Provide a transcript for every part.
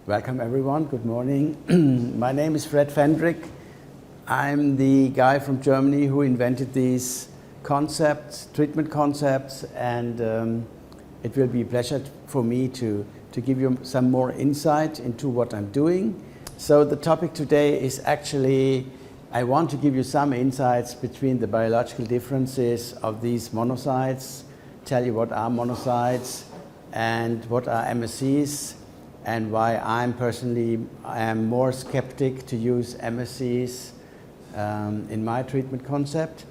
Welcome everyone, good morning. My name is Fändrich. I'm the guy from Germany who invented these concepts, treatment concepts, and it will be a pleasure for me to give you some more insight into what I'm doing. So the topic today is actually, I want to give you some insights between the biological differences of these monocytes, tell you what are monocytes and what are MSCs, and why I am more skeptic to use MSCs in my treatment concept.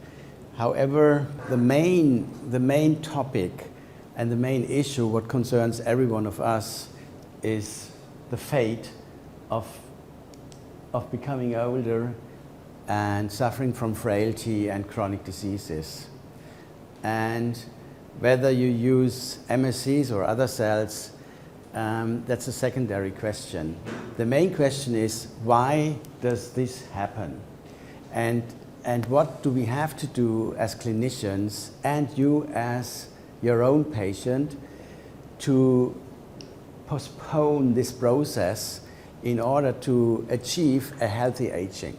However, the main topic and the main issue, what concerns every one of us, is the fate of becoming older and suffering from frailty and chronic diseases. And whether you use MSCs or other cells, that's a secondary question. The main question is, why does this happen? And what do we have to do as clinicians and you as your own patient to postpone this process in order to achieve a healthy aging?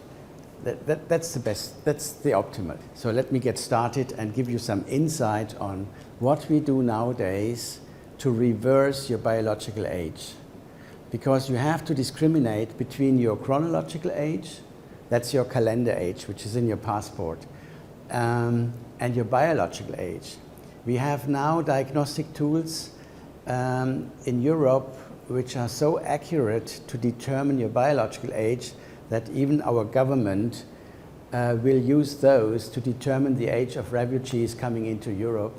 That's the best, that's the optimal. So let me get started and give you some insight on what we do nowadays to reverse your biological age. Because you have to discriminate between your chronological age, that's your calendar age, which is in your passport, and your biological age. We have now diagnostic tools in Europe which are so accurate to determine your biological age that even our government will use those to determine the age of refugees coming into Europe,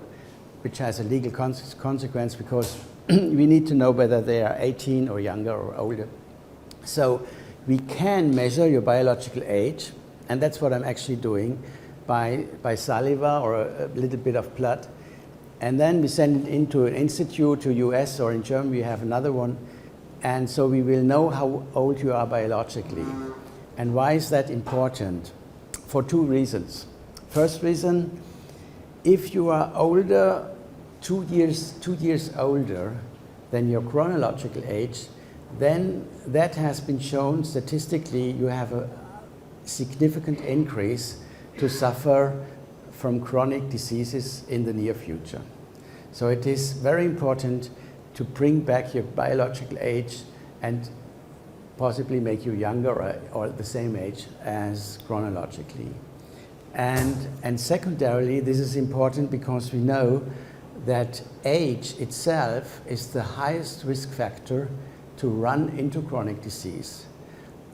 which has a legal consequence because we need to know whether they are 18 or younger or older. So we can measure your biological age, and that's what I'm actually doing by saliva or a little bit of blood. And then we send it into an institute, to US, or in Germany we have another one. And so we will know how old you are biologically. And why is that important? For two reasons. First reason, if you are older, 2 years older than your chronological age, then that has been shown statistically you have a significant increase to suffer from chronic diseases in the near future. So it is very important to bring back your biological age and possibly make you younger or the same age as chronologically. And secondarily, this is important because we know that age itself is the highest risk factor to run into chronic disease.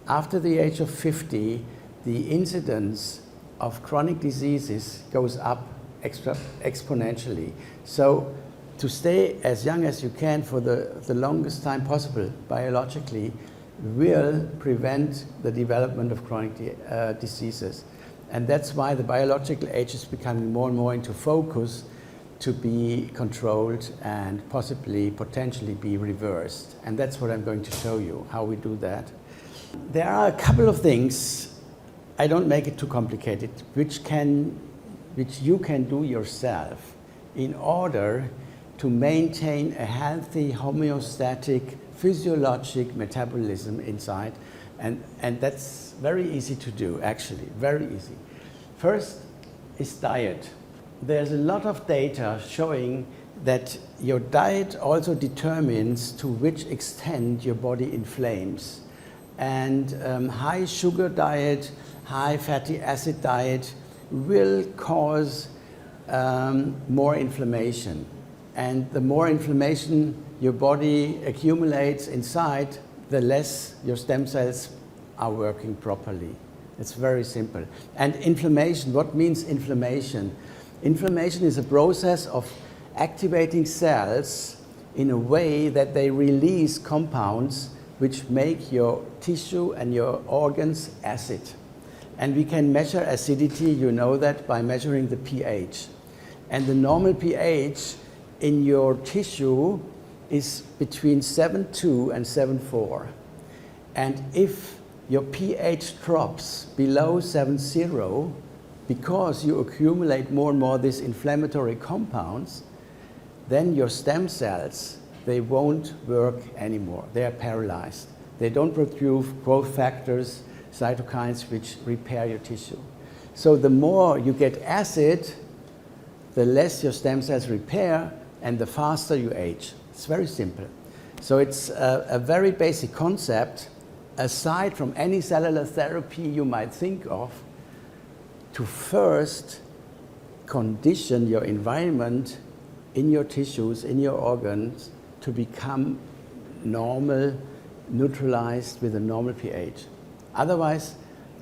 After the age of 50, the incidence of chronic diseases goes up exponentially. So to stay as young as you can for the longest time possible biologically will prevent the development of chronic diseases. And that's why the biological age is becoming more and more into focus to be controlled and potentially be reversed. And that's what I'm going to show you, how we do that. There are a couple of things, I don't make it too complicated, which you can do yourself in order to maintain a healthy homeostatic physiologic metabolism inside. And that's very easy to do, actually, very easy. First is diet. There's a lot of data showing that your diet also determines to which extent your body inflames. And high sugar diet, high fatty acid diet will cause more inflammation. And the more inflammation your body accumulates inside, the less your stem cells are working properly. It's very simple. And inflammation, what means inflammation? Inflammation is a process of activating cells in a way that they release compounds which make your tissue and your organs acid. And we can measure acidity, you know that, by measuring the pH. And the normal pH in your tissue is between 7.2 and 7.4. And if your pH drops below 7.0, because you accumulate more and more these inflammatory compounds, then your stem cells they won't work anymore. They are paralyzed. They don't produce growth factors, cytokines, which repair your tissue. So the more you get acid, the less your stem cells repair, and the faster you age. It's very simple. So it's a very basic concept, aside from any cellular therapy you might think of, to first condition your environment in your tissues, in your organs, to become normal, neutralized with a normal pH. Otherwise,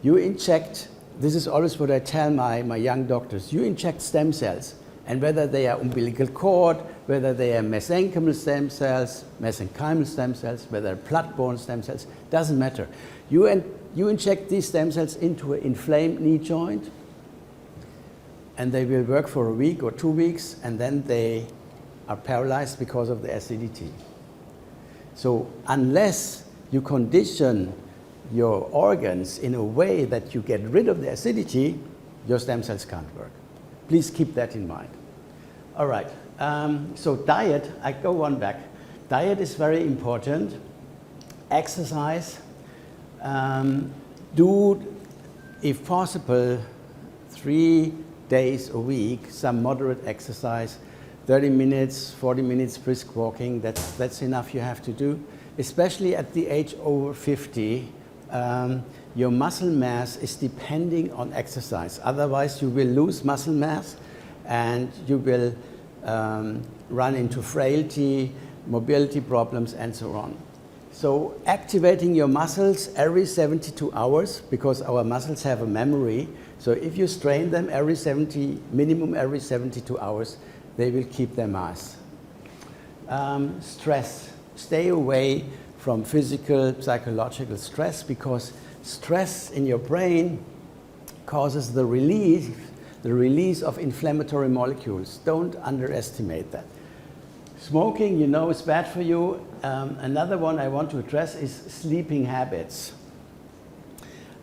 you inject, this is always what I tell my young doctors, you inject stem cells, and whether they are umbilical cord, whether they are mesenchymal stem cells, mesenchymal stem cells, whether blood-borne stem cells, doesn't matter. You inject these stem cells into an inflamed knee joint, and they will work for a week or 2 weeks, and then they are paralyzed because of the acidity. So unless you condition your organs in a way that you get rid of the acidity, your stem cells can't work. Please keep that in mind. All right, so diet, I go one back. Diet is very important. Exercise, do, if possible, 3 days a week, some moderate exercise, 30 minutes, 40 minutes brisk walking, that's enough you have to do. Especially at the age over 50, your muscle mass is depending on exercise. Otherwise, you will lose muscle mass and you will run into frailty, mobility problems, and so on. So activating your muscles every 72 hours, because our muscles have a memory. So if you strain them minimum every 72 hours, they will keep their mass. Stress. Stay away from physical, psychological stress, because stress in your brain causes the release of inflammatory molecules. Don't underestimate that. Smoking, you know, is bad for you. Another one I want to address is sleeping habits.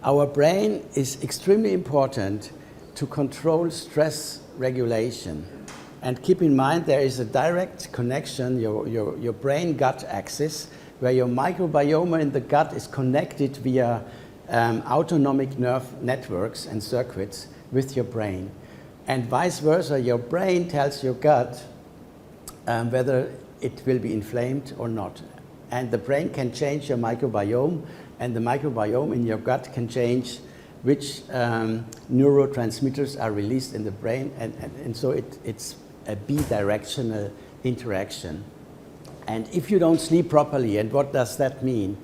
Our brain is extremely important to control stress regulation. And keep in mind, there is a direct connection, your brain-gut axis, where your microbiome in the gut is connected via autonomic nerve networks and circuits with your brain. And vice versa, your brain tells your gut whether it will be inflamed or not. And the brain can change your microbiome, and the microbiome in your gut can change which neurotransmitters are released in the brain, and so it's a bidirectional interaction. And if you don't sleep properly, and what does that mean?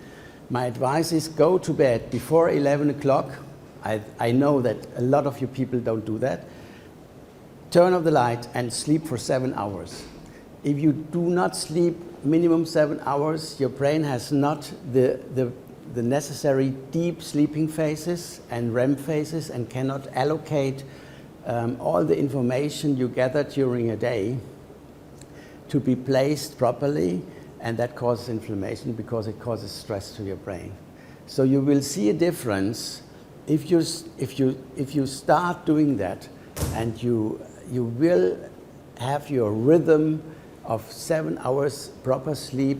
My advice is go to bed before 11 o'clock. I know that a lot of you people don't do that. Turn off the light and sleep for 7 hours. If you do not sleep minimum 7 hours, your brain has not the necessary deep sleeping phases and REM phases, and cannot allocate all the information you gather during a day to be placed properly, and that causes inflammation because it causes stress to your brain. So you will see a difference if you start doing that, and you will have your rhythm of 7 hours proper sleep.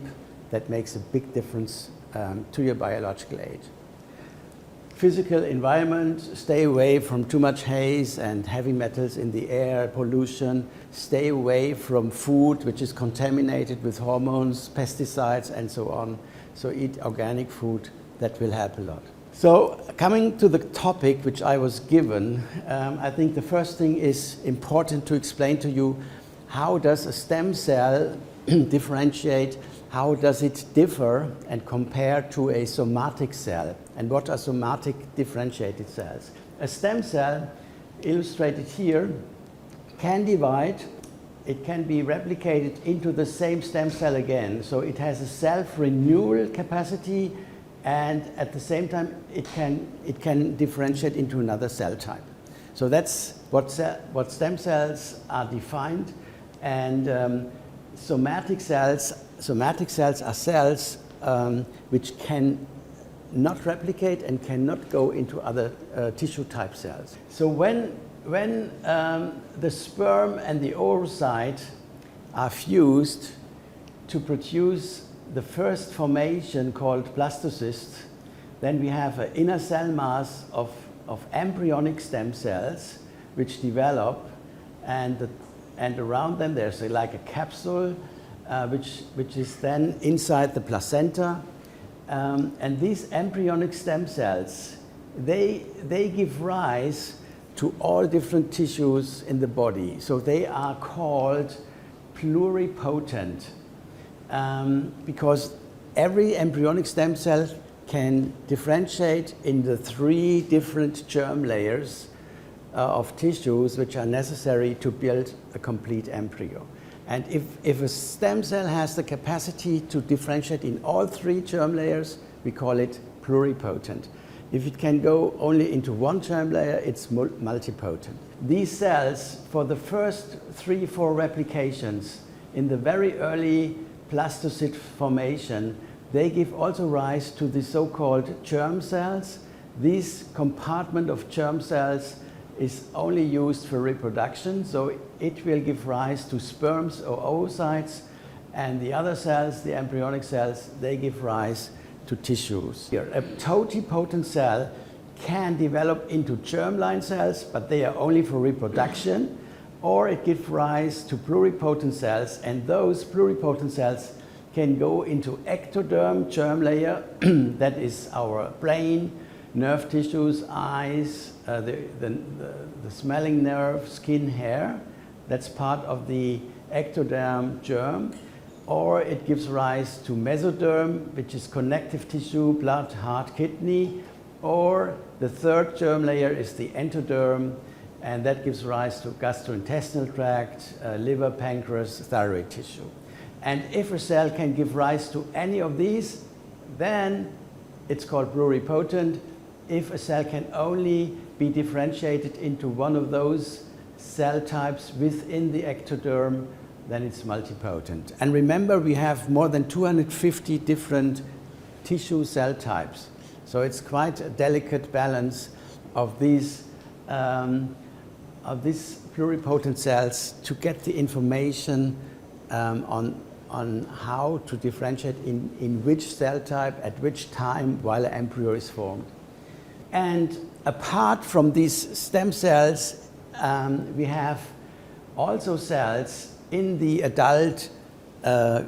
That makes a big difference to your biological age. Physical environment, stay away from too much haze and heavy metals in the air, pollution. Stay away from food which is contaminated with hormones, pesticides, and so on. So eat organic food. That will help a lot. So coming to the topic which I was given, I think the first thing is important to explain to you: how does a stem cell differentiate? How does it differ and compare to a somatic cell? And what are somatic differentiated cells? A stem cell, illustrated here, can divide. It can be replicated into the same stem cell again. So it has a self-renewal capacity, and at the same time it can differentiate into another cell type. So that's what stem cells are defined. And somatic cells are cells which can not replicate and cannot go into other tissue type cells. So when the sperm and the oocyte are fused to produce the first formation called blastocysts, then we have an inner cell mass of embryonic stem cells which develop, and around them there's like a capsule which is then inside the placenta. And these embryonic stem cells, they give rise to all different tissues in the body. So they are called pluripotent because every embryonic stem cell can differentiate in the 3 different germ layers of tissues which are necessary to build a complete embryo. And if a stem cell has the capacity to differentiate in all 3 germ layers, we call it pluripotent. If it can go only into 1 germ layer, it's multipotent. These cells, for the first 3-4 replications in the very early blastocyst formation, they give also rise to the so-called germ cells. This compartment of germ cells is only used for reproduction, so it will give rise to sperms or oocytes, and the other cells, the embryonic cells, they give rise to tissues. Here, a totipotent cell can develop into germline cells, but they are only for reproduction, or it gives rise to pluripotent cells, and those pluripotent cells can go into ectoderm germ layer, that is our brain, nerve tissues, eyes, the smelling nerve, skin, hair. That's part of the ectoderm germ. Or it gives rise to mesoderm, which is connective tissue, blood, heart, kidney. Or the 3rd germ layer is the endoderm, and that gives rise to gastrointestinal tract, liver, pancreas, thyroid tissue. And if a cell can give rise to any of these, then it's called pluripotent. If a cell can only be differentiated into one of those cell types within the ectoderm, then it's multipotent. And remember, we have more than 250 different tissue cell types. So it's quite a delicate balance of these pluripotent cells to get the information on how to differentiate in which cell type at which time while an embryo is formed. And apart from these stem cells, we have also cells in the adult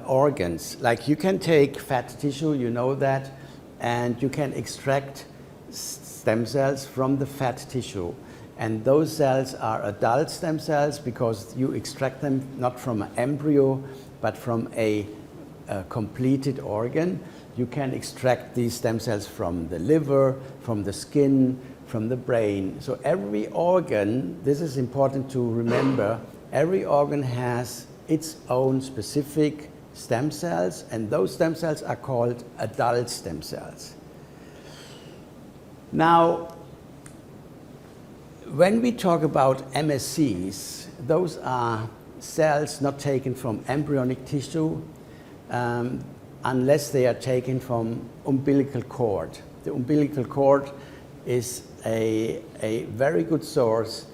organs. Like you can take fat tissue, you know that, and you can extract stem cells from the fat tissue. And those cells are adult stem cells because you extract them not from an embryo, but from a completed organ. You can extract these stem cells from the liver, from the skin, from the brain. So every organ, this is important to remember, every organ has its own specific stem cells, and those stem cells are called adult stem cells. Now, when we talk about MSCs, those are cells not taken from embryonic tissue unless they are taken from umbilical cord. The umbilical cord is a very good source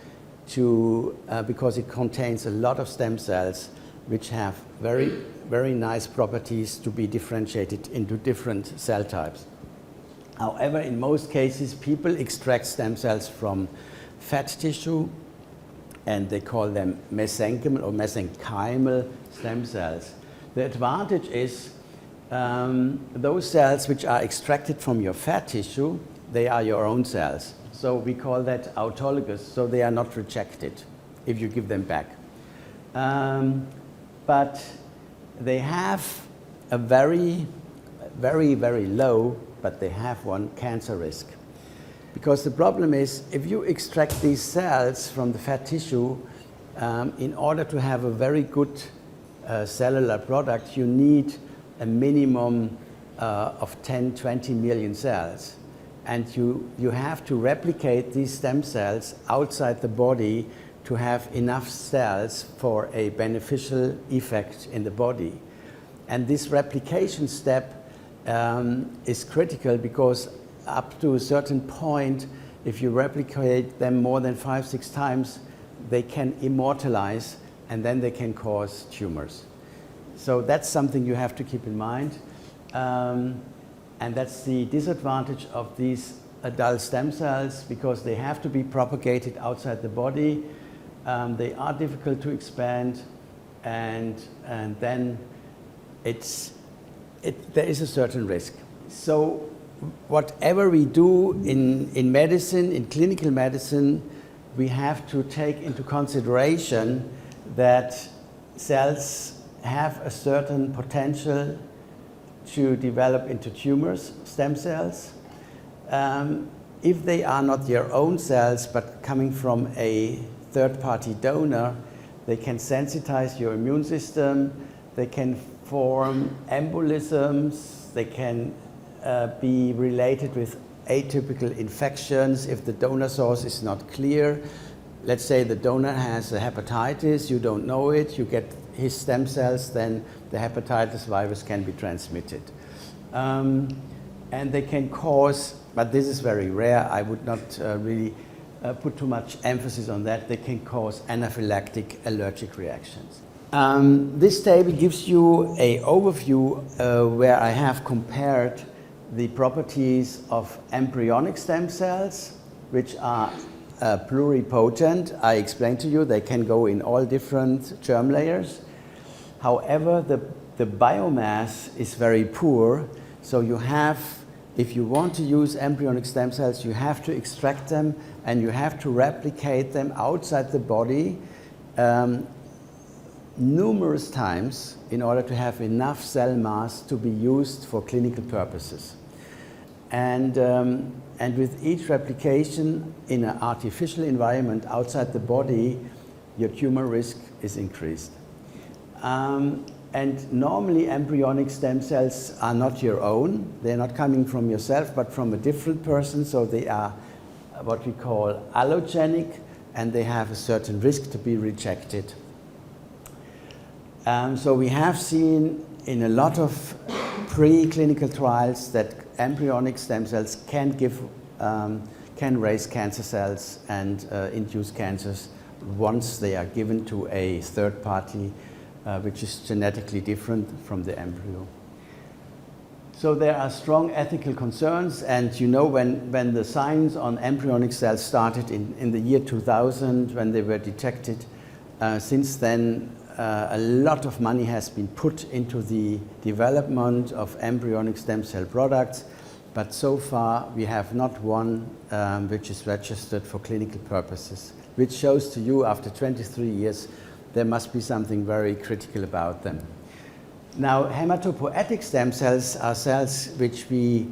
because it contains a lot of stem cells which have very nice properties to be differentiated into different cell types. However, in most cases, people extract stem cells from fat tissue, and they call them mesenchymal or mesenchymal stem cells. The advantage is those cells which are extracted from your fat tissue, they are your own cells. So we call that autologous, so they are not rejected if you give them back. But they have a very low, but they have one cancer risk. Because the problem is, if you extract these cells from the fat tissue, in order to have a very good cellular product, you need a minimum of 10, 20 million cells. And you have to replicate these stem cells outside the body to have enough cells for a beneficial effect in the body. And this replication step is critical because up to a certain point, if you replicate them more than 5, 6 times, they can immortalize and then they can cause tumors. So that's something you have to keep in mind. And that's the disadvantage of these adult stem cells, because they have to be propagated outside the body. They are difficult to expand, and then there is a certain risk. So whatever we do in medicine, in clinical medicine, we have to take into consideration that cells have a certain potential to develop into tumors, stem cells. If they are not your own cells, but coming from a third-party donor, they can sensitize your immune system, they can form embolisms, they can be related with atypical infections if the donor source is not clear. Let's say the donor has a hepatitis, you don't know it, you get his stem cells, then the hepatitis virus can be transmitted. And they can cause, but this is very rare, I would not really put too much emphasis on that, they can cause anaphylactic allergic reactions. This table gives you an overview where I have compared the properties of embryonic stem cells, which are pluripotent. I explained to you they can go in all different germ layers. However, the biomass is very poor, so you have, if you want to use embryonic stem cells, you have to extract them and you have to replicate them outside the body numerous times in order to have enough cell mass to be used for clinical purposes. And with each replication in an artificial environment outside the body, your tumor risk is increased. And normally embryonic stem cells are not your own. They're not coming from yourself, but from a different person. So they are what we call allogenic, and they have a certain risk to be rejected. So we have seen in a lot of preclinical trials that embryonic stem cells can raise cancer cells and induce cancers once they are given to a third party, which is genetically different from the embryo. So there are strong ethical concerns, and you know, when the science on embryonic cells started in the year 2000, when they were detected, since then a lot of money has been put into the development of embryonic stem cell products, but so far we have not one which is registered for clinical purposes, which shows to you after 23 years there must be something very critical about them. Now, hematopoietic stem cells are cells which we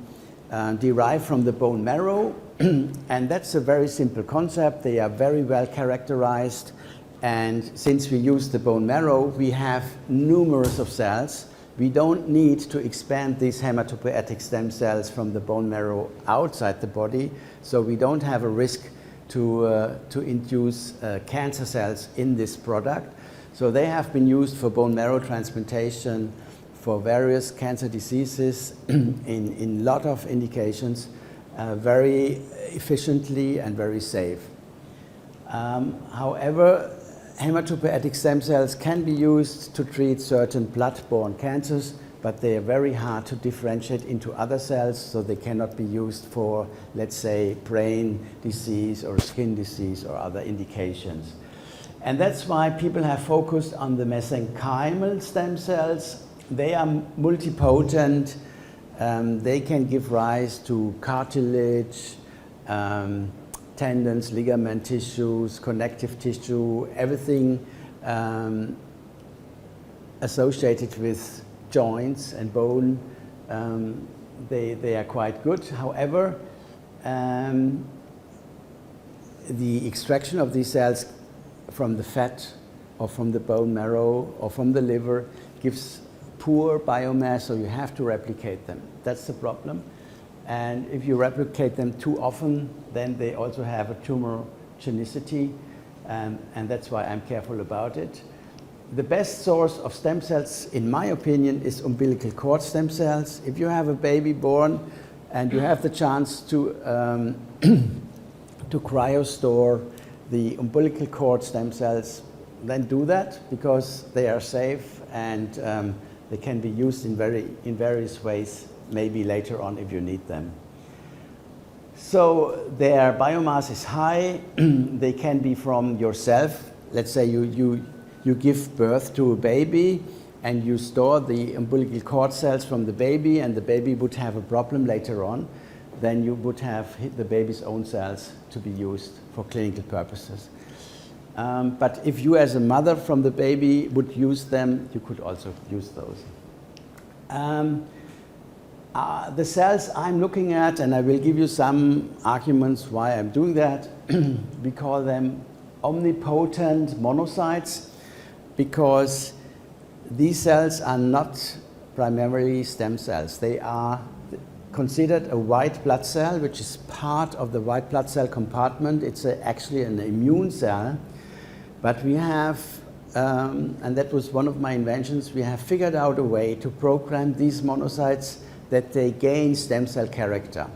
derive from the bone marrow, and that's a very simple concept. They are very well characterized, and since we use the bone marrow, we have numerous of cells. We don't need to expand these hematopoietic stem cells from the bone marrow outside the body, so we don't have a risk to induce cancer cells in this product. So they have been used for bone marrow transplantation for various cancer diseases in a lot of indications, very efficiently and very safe. However, hematopoietic stem cells can be used to treat certain blood-borne cancers, but they are very hard to differentiate into other cells, so they cannot be used for, let's say, brain disease or skin disease or other indications. And that's why people have focused on the mesenchymal stem cells. They are multipotent. They can give rise to cartilage, tendons, ligament tissues, connective tissue, everything associated with joints and bone. They are quite good. However, the extraction of these cells from the fat or from the bone marrow or from the liver gives poor biomass, so you have to replicate them. That's the problem. And if you replicate them too often, then they also have a tumorigenicity, and that's why I'm careful about it. The best source of stem cells, in my opinion, is umbilical cord stem cells. If you have a baby born and you have the chance to cryostore the umbilical cord stem cells, then do that, because they are safe and they can be used in various ways, maybe later on if you need them. So their biomass is high. They can be from yourself. Let's say you give birth to a baby and you store the umbilical cord cells from the baby, and the baby would have a problem later on, then you would have the baby's own cells to be used for clinical purposes. But if you as a mother from the baby would use them, you could also use those. The cells I'm looking at, and I will give you some arguments why I'm doing that, we call them omnipotent monocytes, because these cells are not primarily stem cells. They are considered a white blood cell, which is part of the white blood cell compartment. It's actually an immune cell. But we have, and that was one of my inventions, we have figured out a way to program these monocytes that they gain stem cell character.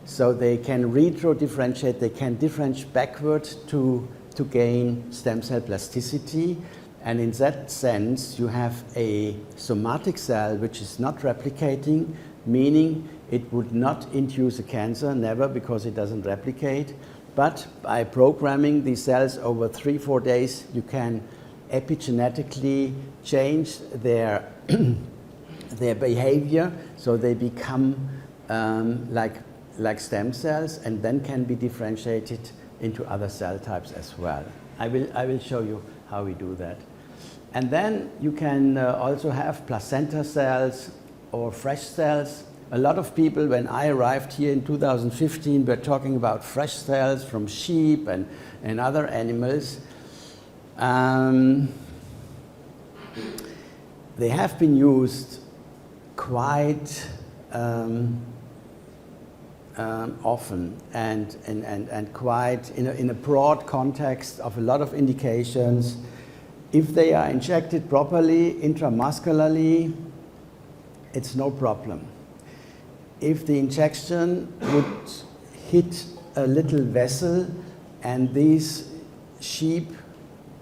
So they can retro-differentiate, they can differentiate backward to gain stem cell plasticity. And in that sense, you have a somatic cell which is not replicating, meaning it would not induce a cancer, never, because it doesn't replicate. But by programming these cells over 3-4 days, you can epigenetically change their behavior, so they become like stem cells, and then can be differentiated into other cell types as well. I will show you how we do that. And then you can also have placenta cells or fresh cells. A lot of people, when I arrived here in 2015, were talking about fresh cells from sheep and other animals. They have been used quite often and quite in a broad context of a lot of indications. If they are injected properly intramuscularly, it's no problem. If the injection would hit a little vessel and these sheep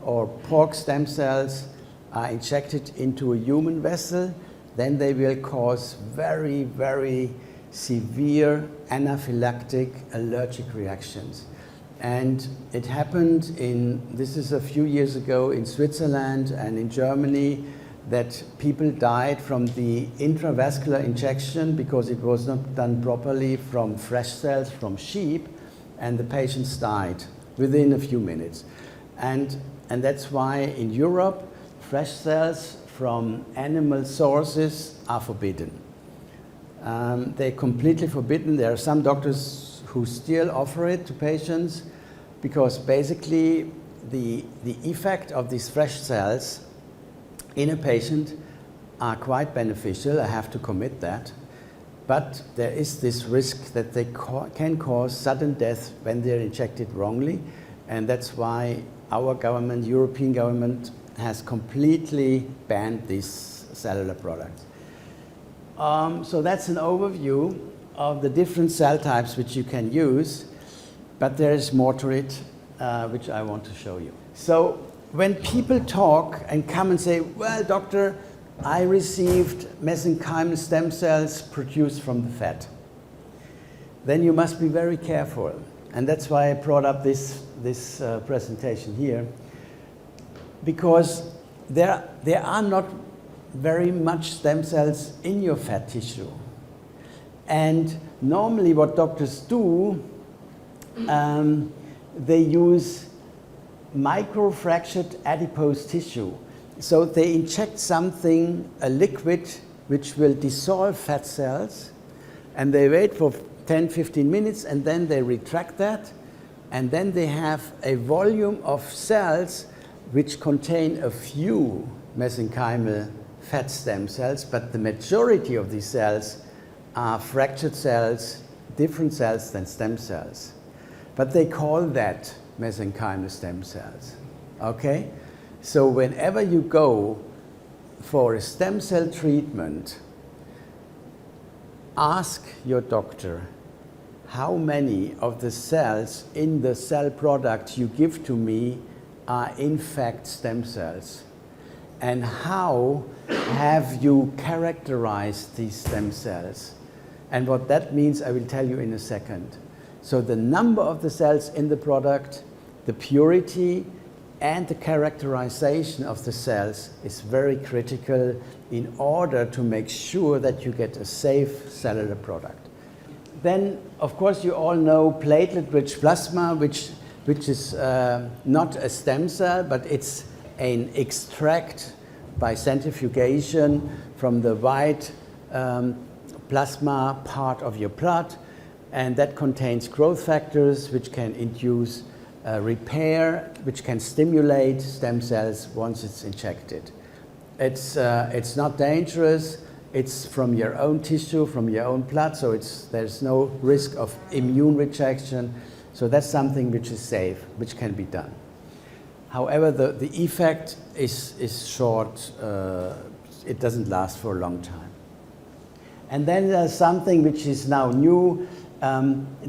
or pork stem cells are injected into a human vessel, then they will cause very, very severe anaphylactic allergic reactions. And it happened this is a few years ago, in Switzerland and in Germany, that people died from the intravascular injection because it was not done properly from fresh cells from sheep, and the patients died within a few minutes. And that's why in Europe, fresh cells from animal sources are forbidden. They're completely forbidden. There are some doctors who still offer it to patients because basically the effect of these fresh cells in a patient are quite beneficial. I have to commit that. But there is this risk that they can cause sudden death when they're injected wrongly. And that's why our government, European government, has completely banned these cellular products. So that's an overview of the different cell types which you can use, but there is more to it, which I want to show you. So when people talk and come and say, well, doctor, I received mesenchymal stem cells produced from the fat, then you must be very careful. And that's why I brought up this presentation here, because there are not very much stem cells in your fat tissue. And normally what doctors do, they use microfractured adipose tissue. So they inject something, a liquid, which will dissolve fat cells, and they wait for 10-15 minutes, and then they retract that, and then they have a volume of cells which contain a few mesenchymal fat stem cells, but the majority of these cells are fractured cells, different cells than stem cells. But they call that mesenchymal stem cells, okay? So whenever you go for a stem cell treatment, ask your doctor how many of the cells in the cell product you give to me are in fact stem cells. and how have you characterized these stem cells? And what that means, I will tell you in a second. So the number of the cells in the product, the purity, and the characterization of the cells is very critical in order to make sure that you get a safe cellular product. Then, of course, you all know platelet-rich plasma, which is not a stem cell, but it's an extract by centrifugation from the white plasma part of your blood, and that contains growth factors which can induce repair, which can stimulate stem cells once it's injected. It's not dangerous. It's from your own tissue, from your own blood, so there's no risk of immune rejection. So that's something which is safe, which can be done. However, the effect is short. It doesn't last for a long time. And then there's something which is now new.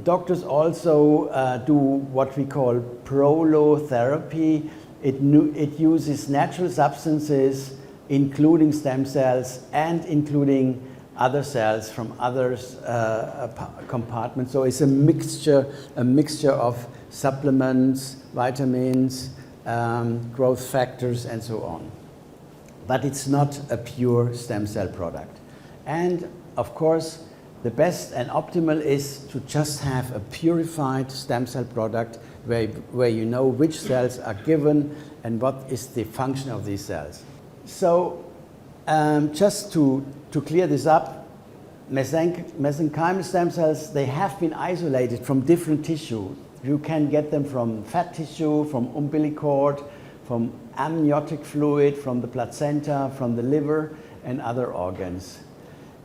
Doctors also do what we call prolotherapy. It uses natural substances, including stem cells and including other cells from other compartments. So it's a mixture of supplements, vitamins, growth factors, and so on. But it's not a pure stem cell product. And of course, the best and optimal is to just have a purified stem cell product where you know which cells are given and what is the function of these cells. So just to clear this up, mesenchymal stem cells, they have been isolated from different tissue. You can get them from fat tissue, from umbilical cord, from amniotic fluid, from the placenta, from the liver, and other organs.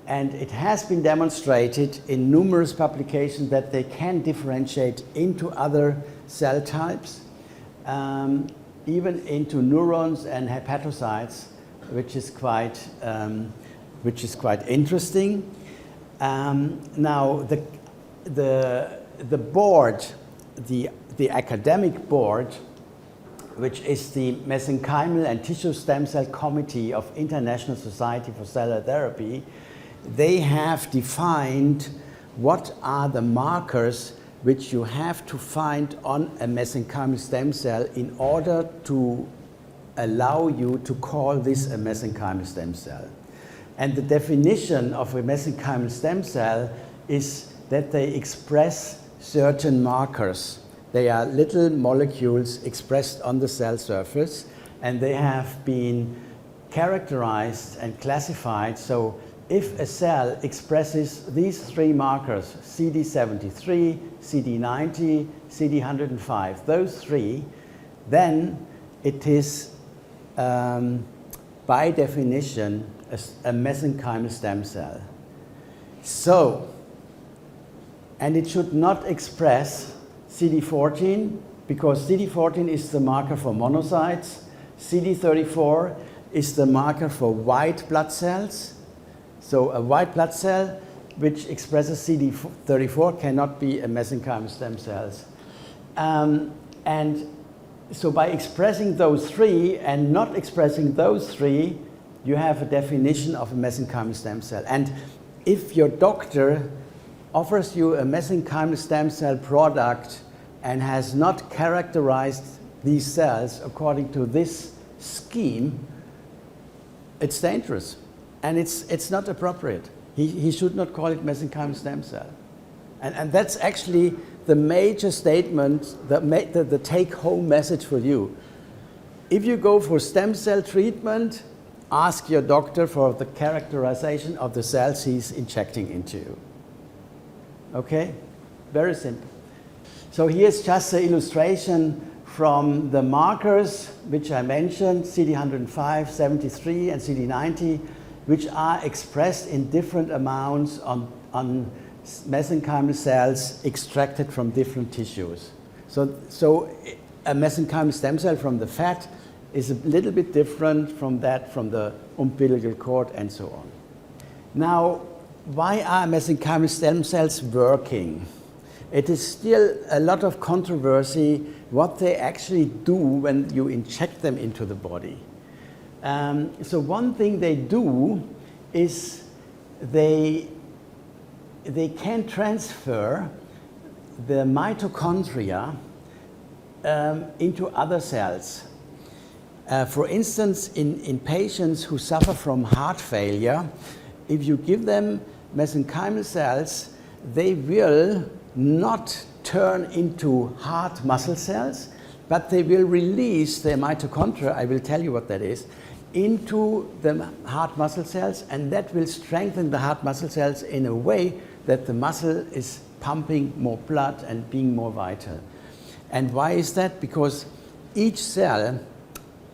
And it has been demonstrated in numerous publications that they can differentiate into other cell types, even into neurons and hepatocytes, which is quite interesting. Now, the board, the academic board, which is the Mesenchymal and Tissue Stem Cell Committee of International Society for Cellular Therapy, they have defined what are the markers which you have to find on a mesenchymal stem cell in order to allow you to call this a mesenchymal stem cell. And the definition of a mesenchymal stem cell is that they express certain markers. They are little molecules expressed on the cell surface, and they have been characterized and classified. So if a cell expresses these three markers, CD73, CD90, CD105, those three, then it is, by definition, a mesenchymal stem cell. So, and it should not express CD14, because CD14 is the marker for monocytes, CD34 is the marker for white blood cells. So a white blood cell which expresses CD34 cannot be a mesenchymal stem cells. And so by expressing those three and not expressing those three, you have a definition of a mesenchymal stem cell. And if your doctor offers you a mesenchymal stem cell product and has not characterized these cells according to this scheme, it's dangerous. And it's not appropriate. He should not call it mesenchymal stem cell. And that's actually the major statement, the take-home message for you. If you go for stem cell treatment, ask your doctor for the characterization of the cells he's injecting into you. Okay? Very simple. So here's just the illustration from the markers which I mentioned, CD105, 73, and CD90, which are expressed in different amounts on mesenchymal cells extracted from different tissues. So a mesenchymal stem cell from the fat is a little bit different from that from the umbilical cord and so on. Now, why are mesenchymal stem cells working? It is still a lot of controversy what they actually do when you inject them into the body. So one thing they do is they can transfer the mitochondria into other cells. For instance, in patients who suffer from heart failure, if you give them mesenchymal cells, they will not turn into heart muscle cells, but they will release their mitochondria, I will tell you what that is, into the heart muscle cells, and that will strengthen the heart muscle cells in a way that the muscle is pumping more blood and being more vital. And why is that? Because each cell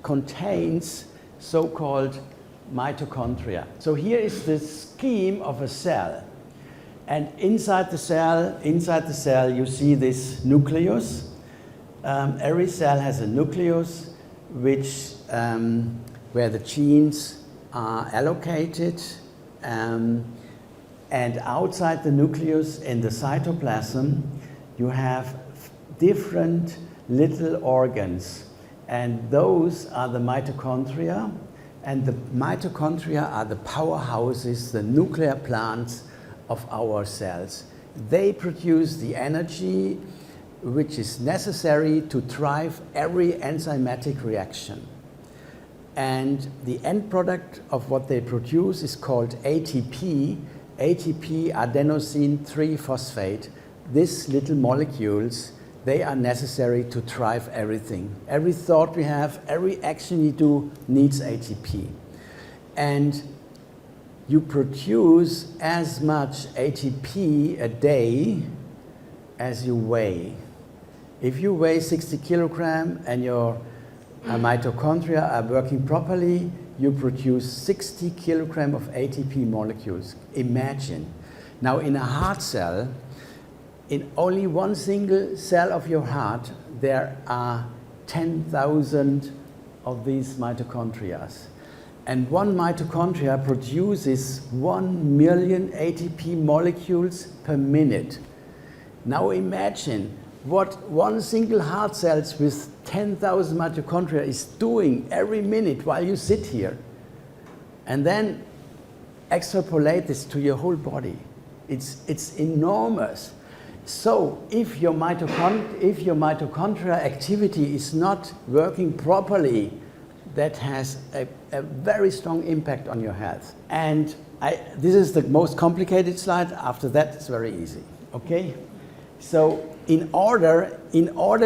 contains so-called mitochondria. So here is the scheme of a cell. And inside the cell, you see this nucleus. Every cell has a nucleus which, where the genes are allocated. And outside the nucleus, in the cytoplasm, you have different little organs. And those are the mitochondria. And the mitochondria are the powerhouses, the nuclear plants of our cells. They produce the energy which is necessary to drive every enzymatic reaction. And the end product of what they produce is called ATP, ATP adenosine 3-phosphate. These little molecules, they are necessary to drive everything. Every thought we have, every action you do needs ATP. And you produce as much ATP a day as you weigh. If you weigh 60 kilograms and your mitochondria are working properly, you produce 60 kilograms of ATP molecules. Imagine. Now in a heart cell, in only one single cell of your heart, there are 10,000 of these mitochondria. And one mitochondria produces 1 million ATP molecules per minute. Now imagine what one single heart cell with 10,000 mitochondria is doing every minute while you sit here. And then extrapolate this to your whole body. It's enormous. So if your mitochondria activity is not working properly, that has a very strong impact on your health. And this is the most complicated slide. After that, it's very easy. Okay? So in order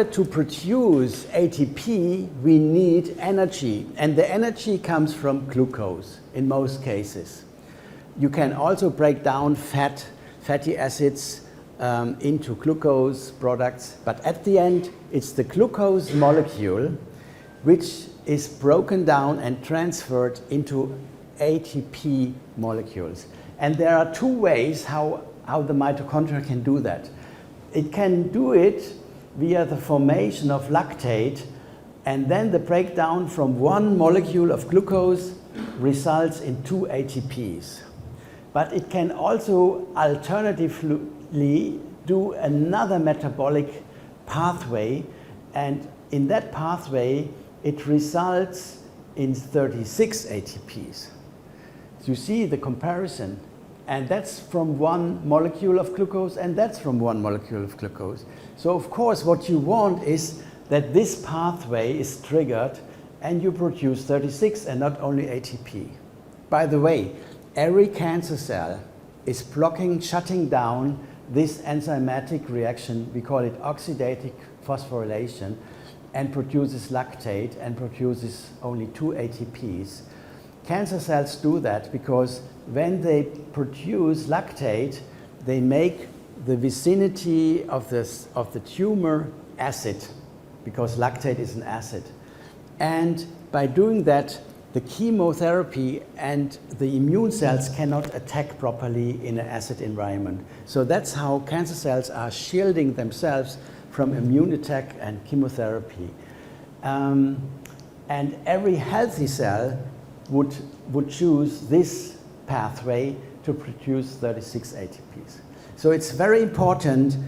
to produce ATP, we need energy. And the energy comes from glucose in most cases. You can also break down fatty acids into glucose products. But at the end, it's the glucose molecule which is broken down and transferred into ATP molecules. And there are two ways how the mitochondria can do that. It can do it via the formation of lactate, and then the breakdown from one molecule of glucose results in 2 ATPs. But it can also alternatively do another metabolic pathway, and in that pathway it results in 36 ATPs. So you see the comparison, and that's from one molecule of glucose, and that's from one molecule of glucose. So of course what you want is that this pathway is triggered and you produce 36 and not only ATP. By the way, every cancer cell is shutting down this enzymatic reaction. We call it oxidative phosphorylation, and produces lactate and produces only 2 ATPs. Cancer cells do that because when they produce lactate, they make the vicinity of the tumor acid, because lactate is an acid. And by doing that, the chemotherapy and the immune cells cannot attack properly in an acid environment. So that's how cancer cells are shielding themselves from immune attack and chemotherapy. And every healthy cell would choose this pathway to produce 36 ATPs. So it's very important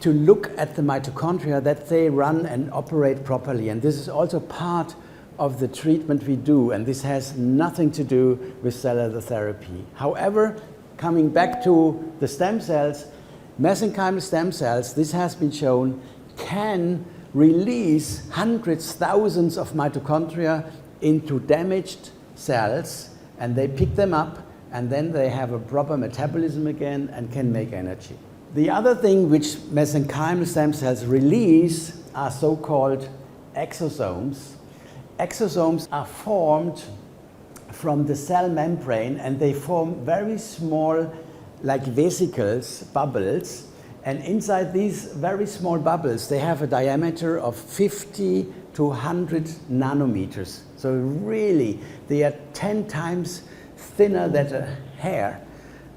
to look at the mitochondria, that they run and operate properly. And this is also part of the treatment we do, and this has nothing to do with cellular therapy. However, coming back to the stem cells, mesenchymal stem cells, this has been shown, can release hundreds, thousands of mitochondria into damaged cells, and they pick them up, and then they have a proper metabolism again and can make energy. The other thing which mesenchymal stem cells release are so-called exosomes. Exosomes are formed from the cell membrane, and they form very small, like vesicles, bubbles, and inside these very small bubbles they have a diameter of 50 to 100 nanometers. So really, they are 10 times thinner than a hair.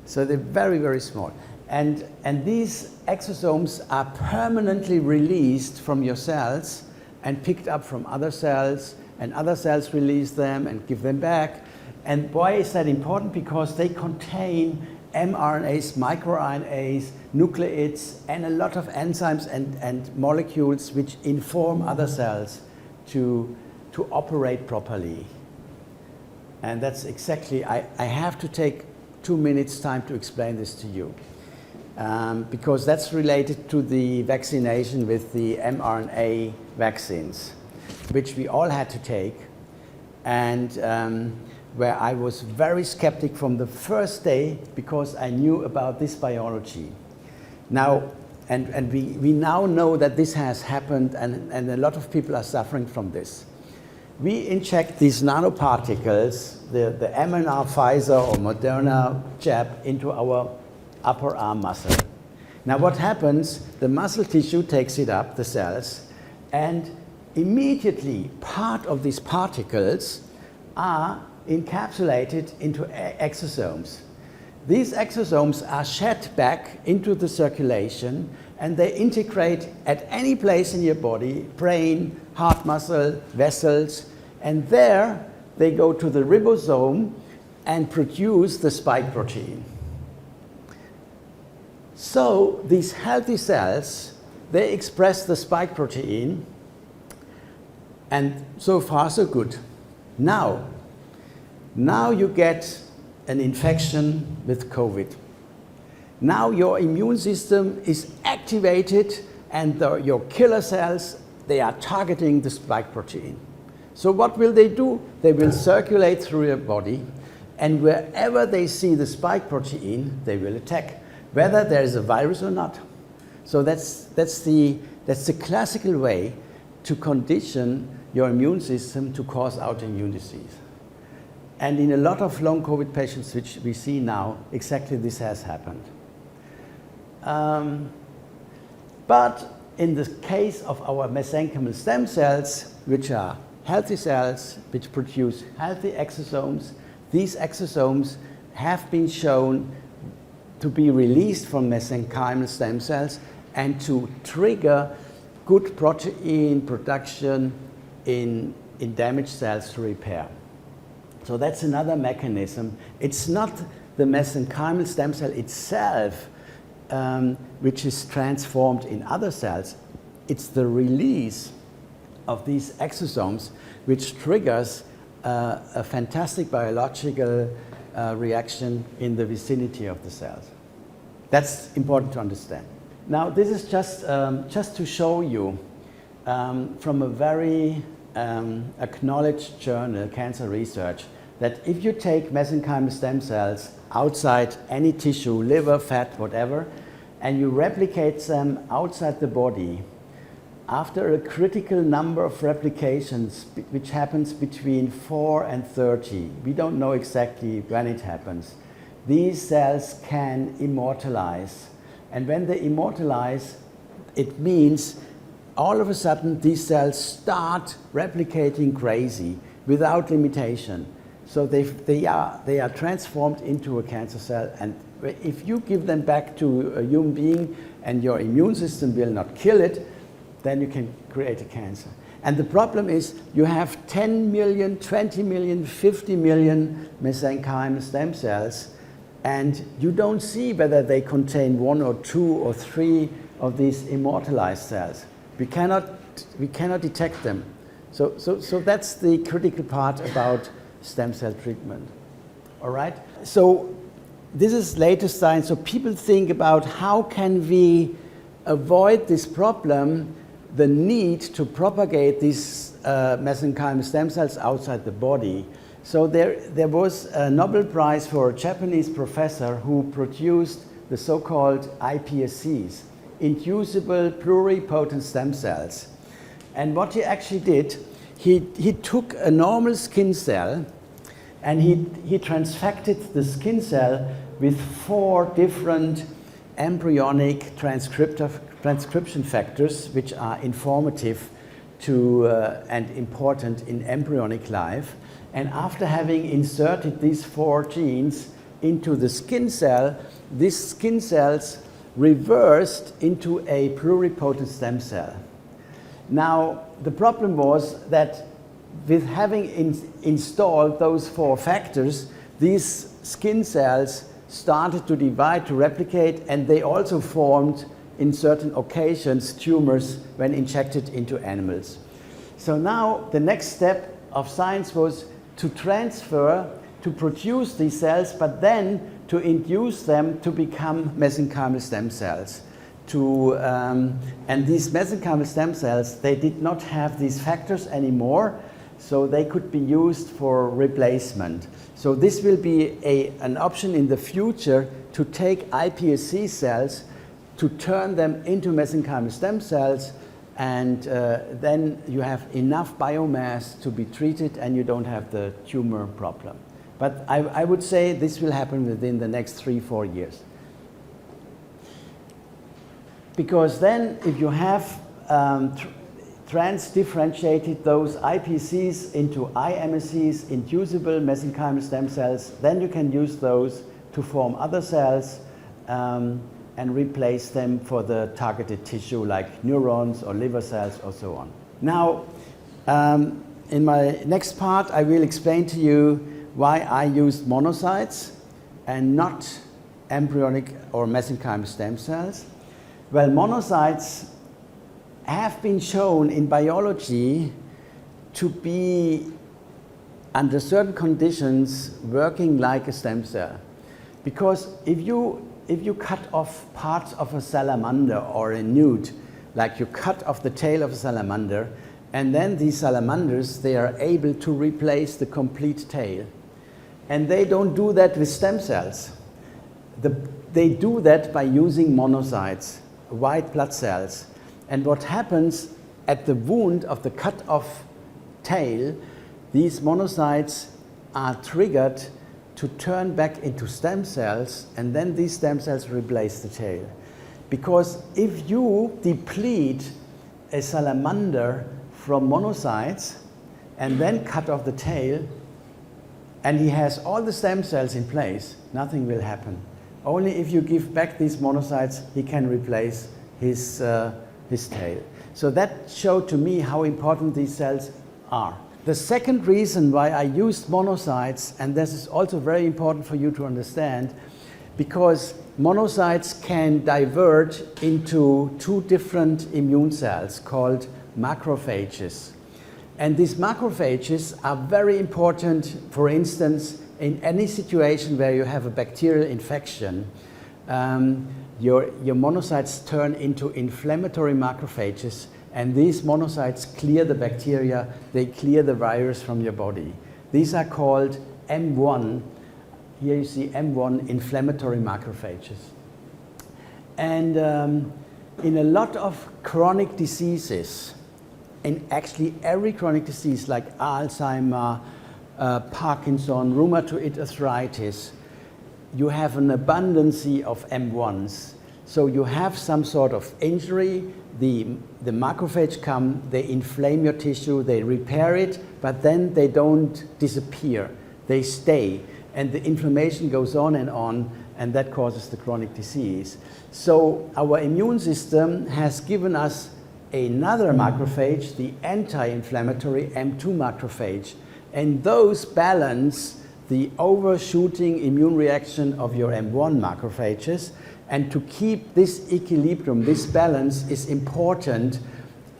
So they're very, very small. And these exosomes are permanently released from your cells and picked up from other cells, and other cells release them and give them back. And why is that important? Because they contain mRNAs, microRNAs, nucleids, and a lot of enzymes and molecules which inform other cells to operate properly. And that's exactly, I have to take 2 minutes time to explain this to you. Because that's related to the vaccination with the mRNA vaccines, which we all had to take, and where I was very skeptic from the first day because I knew about this biology. Now, and we now know that this has happened, and a lot of people are suffering from this. We inject these nanoparticles, the mRNA Pfizer or Moderna jab, into our upper arm muscle. Now what happens, the muscle tissue takes it up, the cells, and immediately part of these particles are encapsulated into exosomes. These exosomes are shed back into the circulation, and they integrate at any place in your body, brain, heart muscle, vessels, and there they go to the ribosome and produce the spike protein. So these healthy cells, they express the spike protein, and so far so good. Now you get an infection with COVID. Now your immune system is activated, and your killer cells, they are targeting the spike protein. So what will they do? They will circulate through your body, and wherever they see the spike protein, they will attack, whether there is a virus or not. So that's the classical way to condition your immune system to cause autoimmune disease. And in a lot of long COVID patients which we see now, exactly this has happened. But in the case of our mesenchymal stem cells, which are healthy cells, which produce healthy exosomes, these exosomes have been shown to be released from mesenchymal stem cells and to trigger good protein production in damaged cells to repair. So that's another mechanism. It's not the mesenchymal stem cell itself which is transformed in other cells. It's the release of these exosomes which triggers a fantastic biological reaction in the vicinity of the cells. That's important to understand. Now this is just to show you from a very acknowledged journal, Cancer Research, that if you take mesenchymal stem cells outside any tissue, liver, fat, whatever, and you replicate them outside the body, after a critical number of replications, which happens between 4 and 30, we don't know exactly when it happens, these cells can immortalize. And when they immortalize, it means all of a sudden these cells start replicating crazy without limitation. So they are transformed into a cancer cell, and if you give them back to a human being and your immune system will not kill it, then you can create a cancer. And the problem is you have 10 million, 20 million, 50 million mesenchymal stem cells, and you don't see whether they contain 1 or 2 or 3 of these immortalized cells. We cannot detect them. So that's the critical part about stem cell treatment. All right? So this is latest science. So people think about how can we avoid this problem, the need to propagate these mesenchymal stem cells outside the body. So there was a Nobel Prize for a Japanese professor who produced the so-called iPSCs, inducible pluripotent stem cells. And what he actually did, he took a normal skin cell and he transfected the skin cell with 4 different embryonic transcription factors which are informative to and important in embryonic life. And after having inserted these 4 genes into the skin cell, these skin cells reversed into a pluripotent stem cell. Now, the problem was that with having installed those 4 factors, these skin cells started to divide, to replicate, and they also formed, in certain occasions, tumors when injected into animals. So now the next step of science was to transfer, to produce these cells, but then to induce them to become mesenchymal stem cells. And these mesenchymal stem cells, they did not have these factors anymore, so they could be used for replacement. So this will be an option in the future to take iPSC cells, to turn them into mesenchymal stem cells, and then you have enough biomass to be treated and you don't have the tumor problem. But I would say this will happen within the next 3-4 years. Because then if you have trans-differentiated those iPSCs into iMSCs, inducible mesenchymal stem cells, then you can use those to form other cells and replace them for the targeted tissue like neurons or liver cells or so on. Now, in my next part, I will explain to you why I used monocytes and not embryonic or mesenchymal stem cells. Well, monocytes have been shown in biology to be, under certain conditions, working like a stem cell. Because if you cut off parts of a salamander or a newt, like you cut off the tail of a salamander, and then these salamanders, they are able to replace the complete tail. And they don't do that with stem cells. They do that by using monocytes, white blood cells. And what happens at the wound of the cut off tail, these monocytes are triggered to turn back into stem cells, and then these stem cells replace the tail. Because if you deplete a salamander from monocytes and then cut off the tail, and he has all the stem cells in place, nothing will happen. Only if you give back these monocytes, he can replace his tail. So that showed to me how important these cells are. The second reason why I used monocytes, and this is also very important for you to understand, because monocytes can divert into 2 different immune cells called macrophages. And these macrophages are very important, for instance, in any situation where you have a bacterial infection. Your monocytes turn into inflammatory macrophages, and these monocytes clear the bacteria, they clear the virus from your body. These are called M1. Here you see M1 inflammatory macrophages. And in a lot of chronic diseases, in actually every chronic disease like Alzheimer, Parkinson, rheumatoid arthritis, you have an abundance of M1s. So you have some sort of injury, the macrophage come, they inflame your tissue, they repair it, but then they don't disappear, they stay. And the inflammation goes on, and that causes the chronic disease. So our immune system has given us another macrophage, the anti-inflammatory M2 macrophage, and those balance the overshooting immune reaction of your M1 macrophages. And to keep this equilibrium, this balance, is important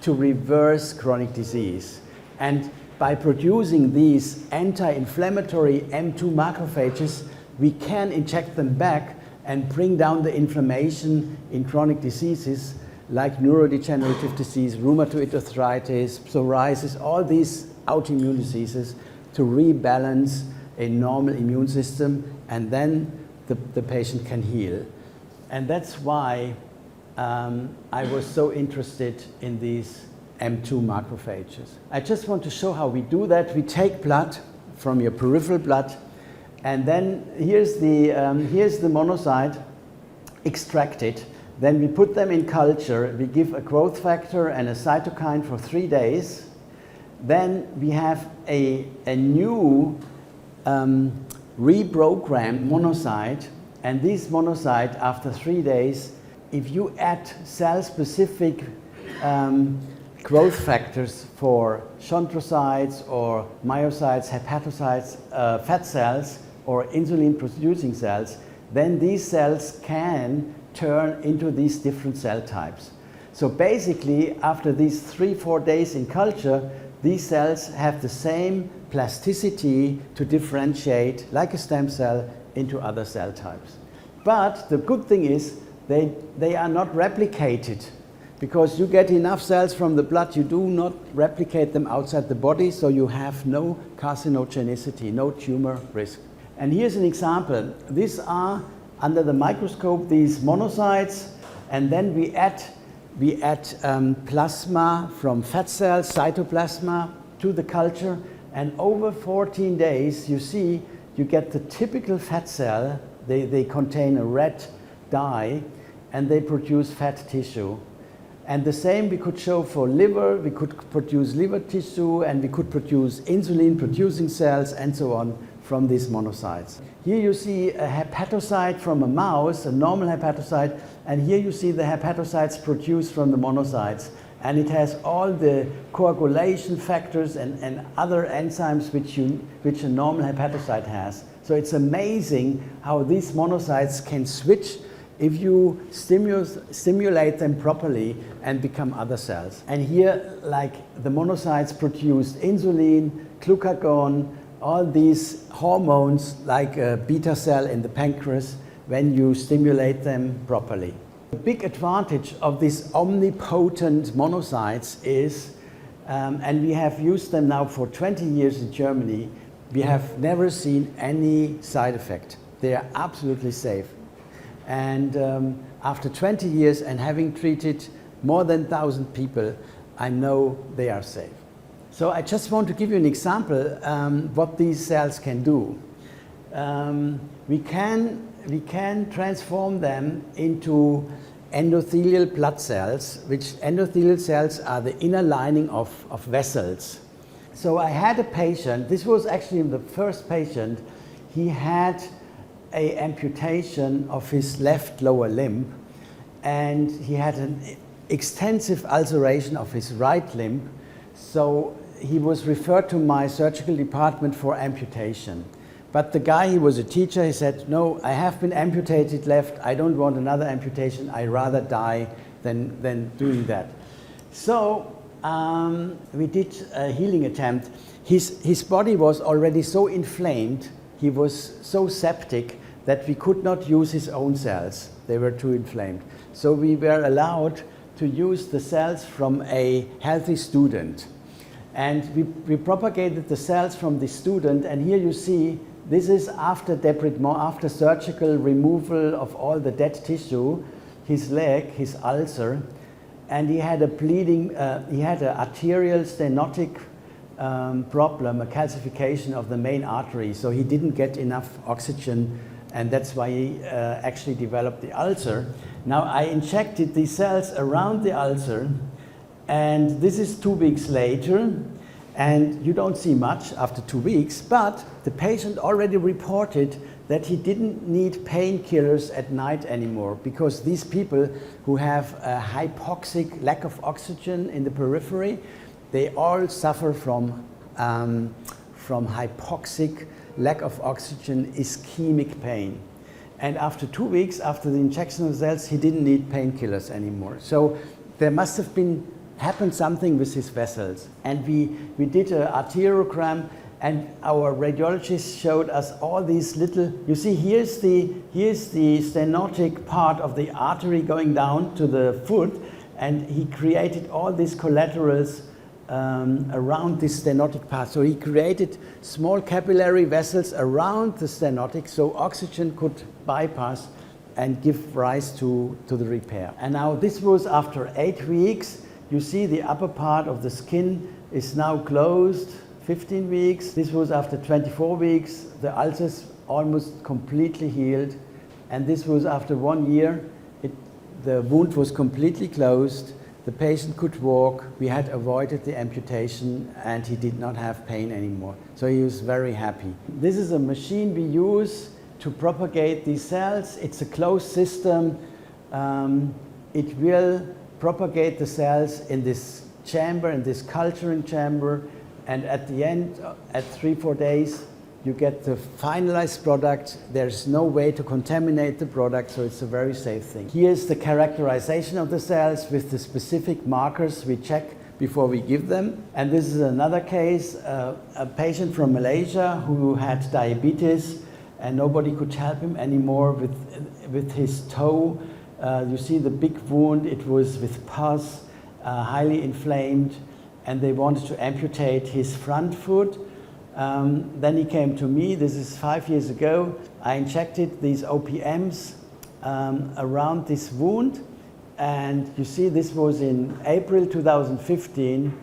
to reverse chronic disease. And by producing these anti-inflammatory M2 macrophages, we can inject them back and bring down the inflammation in chronic diseases like neurodegenerative disease, rheumatoid arthritis, psoriasis, all these autoimmune diseases, to rebalance a normal immune system, and then the patient can heal. And that's why I was so interested in these M2 macrophages. I just want to show how we do that. We take blood from your peripheral blood, and then here's the monocyte extracted. Then we put them in culture. We give a growth factor and a cytokine for 3 days. Then we have a new reprogrammed monocyte, and this monocyte, after 3 days, if you add cell-specific growth factors for chondrocytes or myocytes, hepatocytes, fat cells, or insulin-producing cells, then these cells can turn into these different cell types. So basically, after these 3-4 days in culture, these cells have the same plasticity to differentiate, like a stem cell, into other cell types. But the good thing is they are not replicated, because you get enough cells from the blood, you do not replicate them outside the body, so you have no carcinogenicity, no tumor risk. And here's an example. These are, under the microscope, these monocytes, and then we add plasma from fat cells, cytoplasma, to the culture, and over 14 days, you see, you get the typical fat cell. They contain a red dye, and they produce fat tissue. And the same we could show for liver. We could produce liver tissue, and we could produce insulin-producing cells, and so on, from these monocytes. Here you see a hepatocyte from a mouse, a normal hepatocyte, and here you see the hepatocytes produced from the monocytes. And it has all the coagulation factors and other enzymes which a normal hepatocyte has. So it's amazing how these monocytes can switch if you stimulate them properly and become other cells. And here, like, the monocytes produce insulin, glucagon, all these hormones, like a beta cell in the pancreas, when you stimulate them properly. The big advantage of these omnipotent monocytes is, and we have used them now for 20 years in Germany, we have never seen any side effect. They are absolutely safe. And after 20 years and having treated more than 1,000 people, I know they are safe. So I just want to give you an example what these cells can do. We can transform them into endothelial blood cells, which endothelial cells are the inner lining of vessels. So I had a patient, this was actually the first patient, he had an amputation of his left lower limb, and he had an extensive ulceration of his right limb. So he was referred to my surgical department for amputation. But the guy, he was a teacher, he said, no, I have been amputated left, I don't want another amputation, I'd rather die than doing that. So we did a healing attempt. His body was already so inflamed, he was so septic that we could not use his own cells. They were too inflamed. So we were allowed to use the cells from a healthy student. And we propagated the cells from the student, and here you see, this is after debridement, after surgical removal of all the dead tissue, his leg, his ulcer, and he had a bleeding, he had an arterial stenotic problem, a calcification of the main artery, so he didn't get enough oxygen, and that's why he actually developed the ulcer. Now I injected these cells around the ulcer, and this is 2 weeks later, and you don't see much after 2 weeks, but the patient already reported that he didn't need painkillers at night anymore, because these people who have a hypoxic lack of oxygen in the periphery, they all suffer from hypoxic lack of oxygen ischemic pain. And after 2 weeks, after the injection of cells, he didn't need painkillers anymore. So there must have been happened something with his vessels. And we did an arteriogram, and our radiologist showed us all these little, you see here's the stenotic part of the artery going down to the foot, and he created all these collaterals around this stenotic part. So he created small capillary vessels around the stenotic so oxygen could bypass and give rise to the repair. And now this was after 8 weeks. You see the upper part of the skin is now closed, 15 weeks. This was after 24 weeks. The ulcers almost completely healed. And this was after 1 year. The wound was completely closed. The patient could walk. We had avoided the amputation, and he did not have pain anymore. So he was very happy. This is a machine we use to propagate these cells. It's a closed system. It will propagate the cells in this chamber, in this culturing chamber, and at the end, at 3-4 days, you get the finalized product. There's no way to contaminate the product, so it's a very safe thing. Here's the characterization of the cells with the specific markers we check before we give them. And this is another case, a patient from Malaysia who had diabetes, and nobody could help him anymore with his toe. You see the big wound, it was with pus, highly inflamed, and they wanted to amputate his front foot. Then he came to me, this is 5 years ago. I injected these OPMs around this wound, and you see this was in April 2015,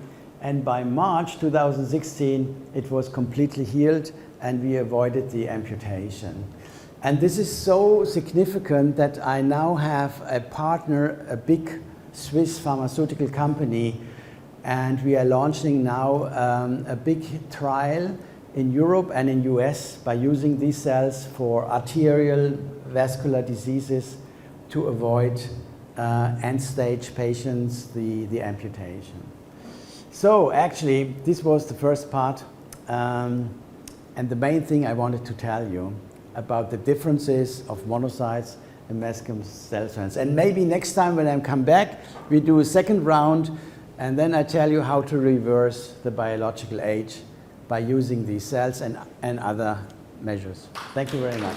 and by March 2016 it was completely healed and we avoided the amputation. And this is so significant that I now have a partner, a big Swiss pharmaceutical company, and we are launching now a big trial in Europe and in US by using these cells for arterial vascular diseases to avoid end-stage patients the amputation. So actually, this was the first part, and the main thing I wanted to tell you about the differences of monocytes and mesenchymal cell surface. And maybe next time when I come back, we do a second round, and then I tell you how to reverse the biological age by using these cells and other measures. Thank you very much.